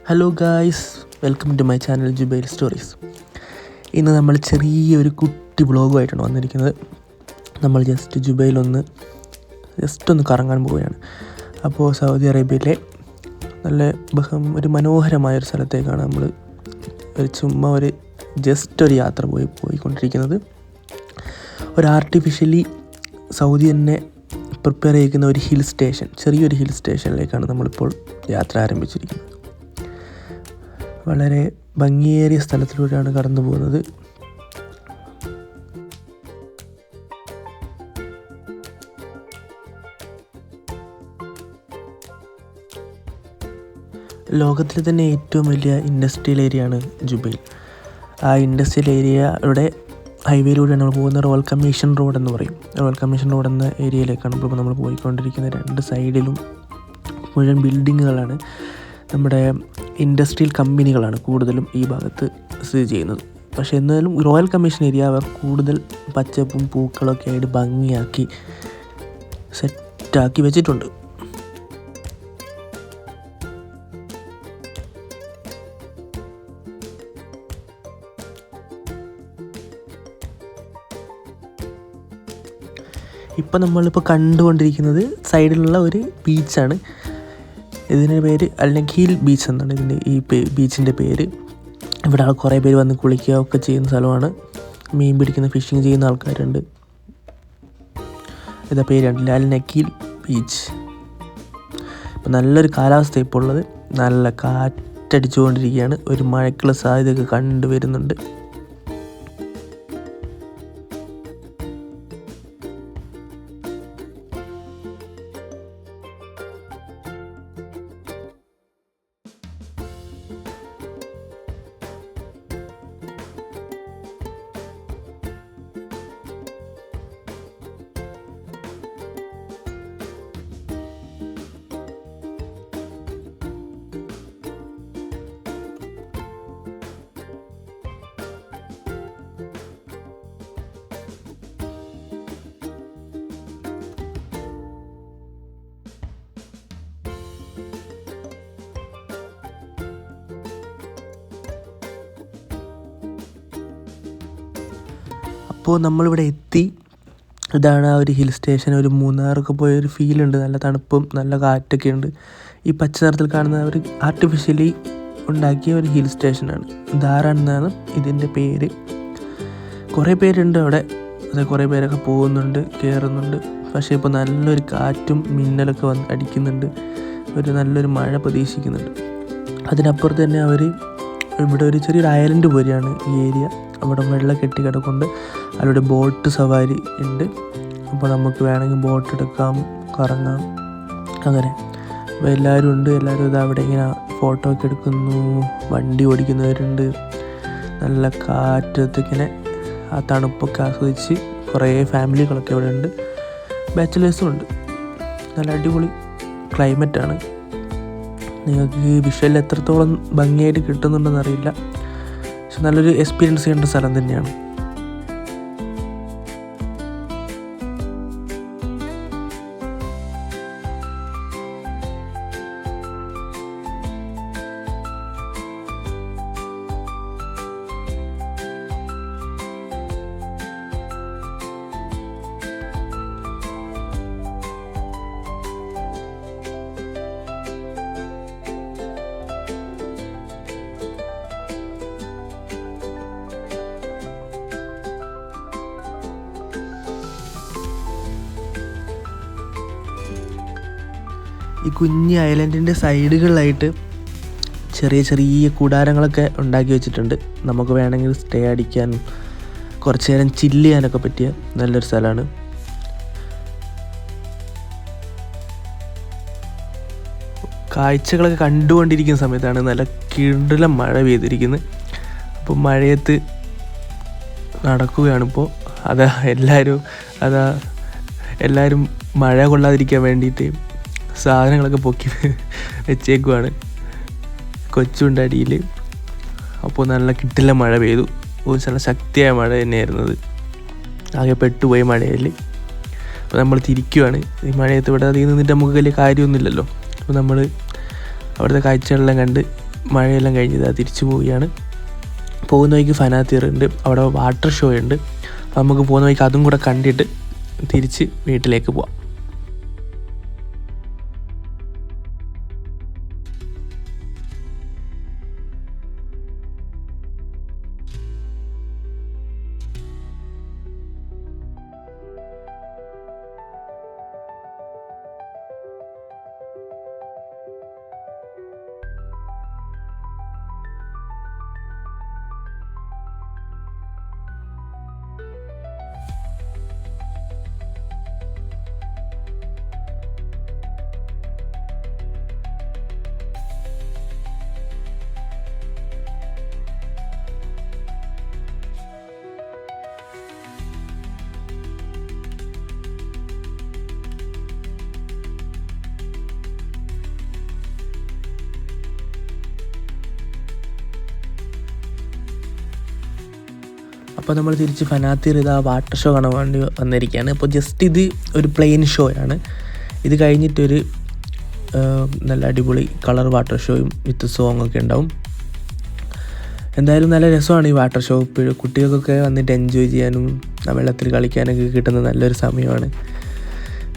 Hello guys, welcome to my channel Jubail stories. ഇന്ന് നമ്മൾ ചെറിയൊരു കുട്ടി വ്ളോഗുമായിട്ടാണ് വന്നിരിക്കുന്നത്. നമ്മൾ ജുബൈലൊന്ന് കറങ്ങാൻ പോവുകയാണ്. അപ്പോൾ സൗദി അറേബ്യയിലെ നല്ല ഒരു മനോഹരമായൊരു സ്ഥലത്തേക്കാണ് നമ്മൾ ഒരു യാത്ര പോയിക്കൊണ്ടിരിക്കുന്നത്. ഒരു ആർട്ടിഫിഷ്യലി സൗദി തന്നെ പ്രിപ്പയർ ചെയ്യിക്കുന്ന ഒരു ചെറിയൊരു ഹിൽ സ്റ്റേഷനിലേക്കാണ് നമ്മളിപ്പോൾ യാത്ര ആരംഭിച്ചിരിക്കുന്നത്. വളരെ ഭംഗിയേറിയ സ്ഥലത്തിലൂടെയാണ് കടന്നു പോകുന്നത്. ലോകത്തിലെ തന്നെ ഏറ്റവും വലിയ ഇൻഡസ്ട്രിയൽ ഏരിയയാണ് ജുബൈൽ. ആ ഇൻഡസ്ട്രിയൽ ഏരിയയുടെ ഹൈവേയിലൂടെയാണ് നമ്മൾ പോകുന്ന റോയൽ കമ്മീഷൻ റോഡ് എന്ന് പറയും. റോയൽ കമ്മീഷൻ റോഡ് എന്ന ഏരിയയിലേക്കാണ് ഇപ്പോൾ നമ്മൾ പോയിക്കൊണ്ടിരിക്കുന്നത്. രണ്ട് സൈഡിലും മുഴുവൻ ബിൽഡിങ്ങുകളാണ്. നമ്മുടെ ഇൻഡസ്ട്രിയൽ കമ്പനികളാണ് കൂടുതലും ഈ ഭാഗത്ത് സ്ഥിതി ചെയ്യുന്നത്. പക്ഷേ എന്നാലും റോയൽ കമ്മീഷൻ ഏരിയ അവർ കൂടുതൽ പച്ചപ്പും പൂക്കളൊക്കെ ആയിട്ട് ഭംഗിയാക്കി സെറ്റാക്കി വെച്ചിട്ടുണ്ട്. ഇപ്പം നമ്മളിപ്പോൾ കണ്ടുകൊണ്ടിരിക്കുന്നത് സൈഡിലുള്ള ഒരു ബീച്ചാണ്. ഇതിൻ്റെ പേര് അൽ-നഖീൽ ബീച്ച് എന്നാണ് ഈ ബീച്ചിൻ്റെ പേര്. ഇവിടെ കുറേ പേര് വന്ന് കുളിക്കുക ഒക്കെ ചെയ്യുന്ന സ്ഥലമാണ്. മീൻ പിടിക്കുന്ന ഫിഷിങ് ചെയ്യുന്ന ആൾക്കാരുണ്ട്. ഇതാ പേര് കണ്ടില്ല, അൽ-നഖീൽ ബീച്ച്. ഇപ്പം നല്ലൊരു കാലാവസ്ഥ ഇപ്പോൾ ഉള്ളത്. നല്ല കാറ്റടിച്ചുകൊണ്ടിരിക്കുകയാണ്. ഒരു മഴയ്ക്കുള്ള സാധ്യതയൊക്കെ കണ്ടുവരുന്നുണ്ട്. അപ്പോൾ നമ്മളിവിടെ എത്തി. ഇതാണ് ആ ഒരു ഹിൽ സ്റ്റേഷൻ. ഒരു മൂന്നാറൊക്കെ പോയൊരു ഫീലുണ്ട്. നല്ല തണുപ്പും നല്ല കാറ്റൊക്കെ ഉണ്ട്. ഈ പച്ച നിറത്തിൽ കാണുന്ന ഒരു ആർട്ടിഫിഷ്യലി ഉണ്ടാക്കിയ ഒരു ഹിൽ സ്റ്റേഷനാണ്. ധാരാൻ എന്നാണ് ഇതിൻ്റെ പേര്. കുറേ പേരുണ്ട് അവിടെ. കുറേ പേരൊക്കെ പോകുന്നുണ്ട്, കയറുന്നുണ്ട്. പക്ഷേ ഇപ്പോൾ നല്ലൊരു കാറ്റും മിന്നലൊക്കെ വന്ന് അടിക്കുന്നുണ്ട്. നല്ലൊരു മഴ പ്രതീക്ഷിക്കുന്നുണ്ട്. അതിനപ്പുറത്ത് തന്നെ ഇവിടെ ഒരു ചെറിയൊരു ഐലൻഡ് പോലെയാണ് ഈ ഏരിയ. അവിടെ വെള്ളം കെട്ടിക്കിടക്കൊണ്ട് അതിലൂടെ ബോട്ട് സവാരി ഉണ്ട്. അപ്പോൾ നമുക്ക് വേണമെങ്കിൽ ബോട്ട് എടുക്കാം, കറങ്ങാം, അങ്ങനെ. അപ്പോൾ എല്ലാവരും ഉണ്ട്. എല്ലാവരും അവിടെ ഇങ്ങനെ ഫോട്ടോ ഒക്കെ എടുക്കുന്നു. വണ്ടി ഓടിക്കുന്നവരുണ്ട്. നല്ല കാറ്റത്തിങ്ങനെ ആ തണുപ്പൊക്കെ ആസ്വദിച്ച് കുറേ ഫാമിലികളൊക്കെ ഇവിടെ ഉണ്ട്. ബാച്ചിലേഴ്സും ഉണ്ട്. നല്ല അടിപൊളി ക്ലൈമറ്റാണ്. നിങ്ങൾക്ക് ഈ വിഷ്വലിൽ എത്രത്തോളം ഭംഗിയായിട്ട് കിട്ടുന്നുണ്ടെന്ന് അറിയില്ല. പക്ഷെ നല്ലൊരു എക്സ്പീരിയൻസ് ചെയ്യേണ്ട സ്ഥലം തന്നെയാണ്. ഈ കുഞ്ഞ് ഐലൻഡിൻ്റെ സൈഡുകളിലായിട്ട് ചെറിയ ചെറിയ കൂടാരങ്ങളൊക്കെ ഉണ്ടാക്കി വെച്ചിട്ടുണ്ട്. നമുക്ക് വേണമെങ്കിൽ സ്റ്റേ അടിക്കാനും കുറച്ച് നേരം ചില്ല് ചെയ്യാനൊക്കെ പറ്റിയ നല്ലൊരു സ്ഥലമാണ്. കാഴ്ചകളൊക്കെ കണ്ടുകൊണ്ടിരിക്കുന്ന സമയത്താണ് നല്ല കിടിലം മഴ പെയ്തിരിക്കുന്നത്. അപ്പോൾ മഴയത്ത് നടക്കുകയാണിപ്പോൾ. എല്ലാവരും മഴ കൊള്ളാതിരിക്കാൻ വേണ്ടിയിട്ട് സാധനങ്ങളൊക്കെ പൊക്കി വെച്ചേക്കുവാണ് കൊച്ചുണ്ട് അടിയിൽ. അപ്പോൾ നല്ല കിട്ടില്ല മഴ പെയ്തു. നല്ല ശക്തിയായ മഴ തന്നെയായിരുന്നത്. ആകെ പെട്ടുപോയി മഴയിൽ. അപ്പോൾ നമ്മൾ തിരിക്കുവാണ്. ഈ മഴയത്ത് ഇവിടെ അധികം നിന്നിട്ട് നമുക്ക് വലിയ കാര്യമൊന്നുമില്ലല്ലോ. അപ്പോൾ നമ്മൾ അവിടുത്തെ കാഴ്ചകളെല്ലാം കണ്ട് മഴയെല്ലാം കഴിഞ്ഞ് തിരിച്ചു പോവുകയാണ്. പോകുന്ന വഴിക്ക് ഫനാത്തിർ ഉണ്ട്, അവിടെ വാട്ടർ ഷോ ഉണ്ട്. നമുക്ക് പോകുന്ന വഴിക്ക് അതും കൂടെ കണ്ടിട്ട് തിരിച്ച് വീട്ടിലേക്ക് പോവാം. അപ്പോൾ നമ്മൾ തിരിച്ച് ഫനാത്തിർ ഇതാ വാട്ടർ ഷോ കാണാൻ വേണ്ടി വന്നിരിക്കുകയാണ്. അപ്പോൾ ജസ്റ്റ് ഇത് ഒരു പ്ലെയിൻ ഷോ ആണ്. ഇത് കഴിഞ്ഞിട്ടൊരു നല്ല അടിപൊളി കളർ വാട്ടർ ഷോയും വിത്ത് സോങ്ങൊക്കെ ഉണ്ടാവും. എന്തായാലും നല്ല രസമാണ് ഈ വാട്ടർ ഷോ. കുട്ടികൾക്കൊക്കെ വന്നിട്ട് എൻജോയ് ചെയ്യാനും വെള്ളത്തിൽ കളിക്കാനൊക്കെ കിട്ടുന്ന നല്ലൊരു സമയമാണ്.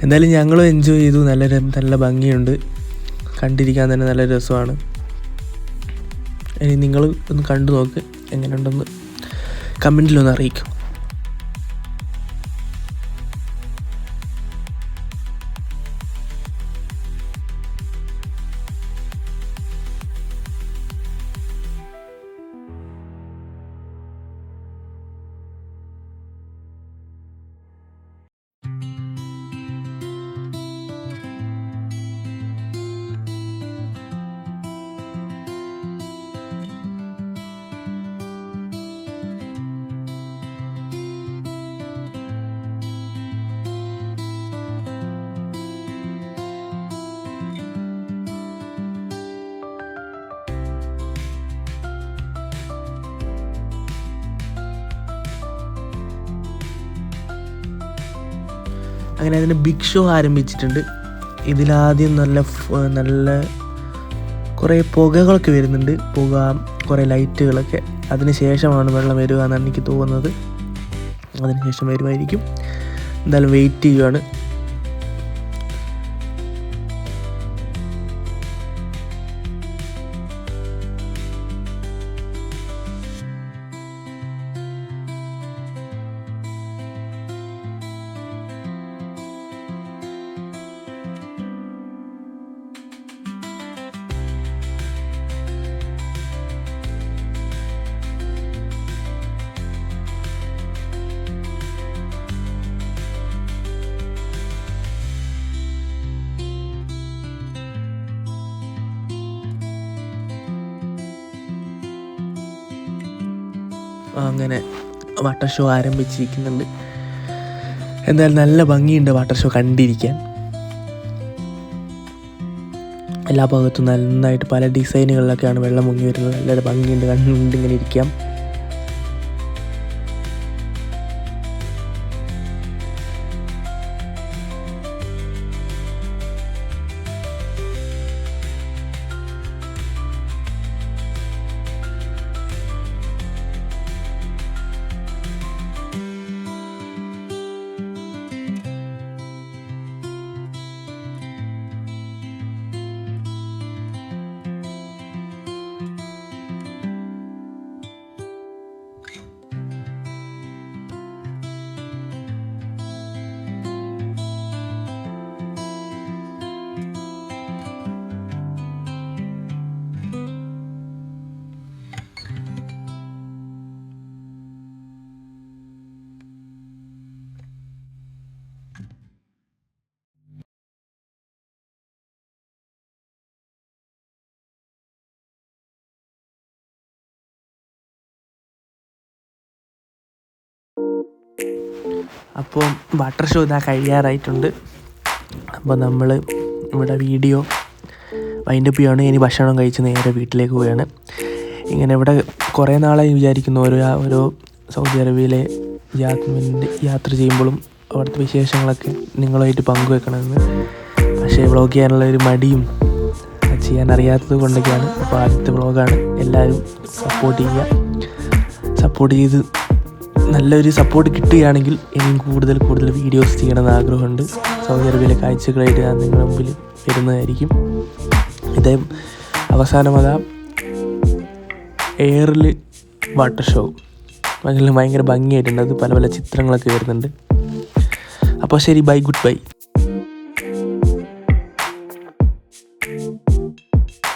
എന്തായാലും ഞങ്ങളും എൻജോയ് ചെയ്തു. നല്ല ഭംഗിയുണ്ട്, കണ്ടിരിക്കാൻ തന്നെ നല്ല രസമാണ്. ഇനി നിങ്ങൾ ഒന്ന് കണ്ടു നോക്ക്, എങ്ങനെയുണ്ടെന്ന് കമൻറ്റിലൊന്ന് അറിയിക്കും. അങ്ങനെ അതിന് ബിഗ് ഷോ ആരംഭിച്ചിട്ടുണ്ട്. ഇതിലാദ്യം നല്ല കുറേ പുകകളൊക്കെ വരുന്നുണ്ട്, കുറേ ലൈറ്റുകളൊക്കെ. അതിന് ശേഷമാണ് വെള്ളം വരിക എന്നാണ് എനിക്ക് തോന്നുന്നത്. അതിന് ശേഷം വരുമായിരിക്കും. എന്തായാലും വെയിറ്റ് ചെയ്യുകയാണ്. അങ്ങനെ വാട്ടർ ഷോ ആരംഭിച്ചിരിക്കുന്നുണ്ട്. എന്തായാലും നല്ല ഭംഗിയുണ്ട് വാട്ടർ ഷോ കണ്ടിരിക്കാൻ. എല്ലാ ഭാഗത്തും നന്നായിട്ട് പല ഡിസൈനുകളിലൊക്കെയാണ് വെള്ളം മുങ്ങി വരുന്നത്. നല്ല ഭംഗിയുണ്ട് കണ്ടിങ്ങനെ ഇരിക്കാം. അപ്പോൾ വാട്ടർ ഷോ ഇതാ കഴിയാറായിട്ടുണ്ട്. അപ്പോൾ നമ്മൾ ഇവിടെ വീഡിയോ വൈൻഡപ്പ് ചെയ്യുകയാണ്. ഇനി ഭക്ഷണം കഴിച്ച് നേരെ വീട്ടിലേക്ക് പോവുകയാണ്. ഇങ്ങനെ ഇവിടെ കുറേ നാളായി വിചാരിക്കുന്നു ഓരോ സൗദി അറേബ്യയിലെ യാത്ര ചെയ്യുമ്പോഴും അവിടുത്തെ വിശേഷങ്ങളൊക്കെ നിങ്ങളുമായിട്ട് പങ്കുവെക്കണമെന്ന്. പക്ഷേ വ്ളോഗ് ചെയ്യാനുള്ള ഒരു മടിയും ചെയ്യാൻ അറിയാത്തത് കൊണ്ടൊക്കെയാണ്. അപ്പോൾ ആദ്യത്തെ വ്ളോഗാണ്. എല്ലാവരും സപ്പോർട്ട് ചെയ്ത് നല്ലൊരു സപ്പോർട്ട് കിട്ടുകയാണെങ്കിൽ ഇനിയും കൂടുതൽ വീഡിയോസ് ചെയ്യണമെന്ന് ആഗ്രഹമുണ്ട്. സൗദി അറേബ്യയിലെ കാഴ്ചകളായിട്ട് ഞാൻ നിങ്ങളുടെ മുമ്പിൽ വരുന്നതായിരിക്കും. ഇതേ അവസാനം അതാ എയറിൽ വാട്ടർ ഷോ ഭയങ്കര ഭംഗിയായിട്ടുണ്ട്. അത് പല ചിത്രങ്ങളൊക്കെ വരുന്നുണ്ട്. അപ്പോൾ ശരി, ബൈ, ഗുഡ് ബൈ.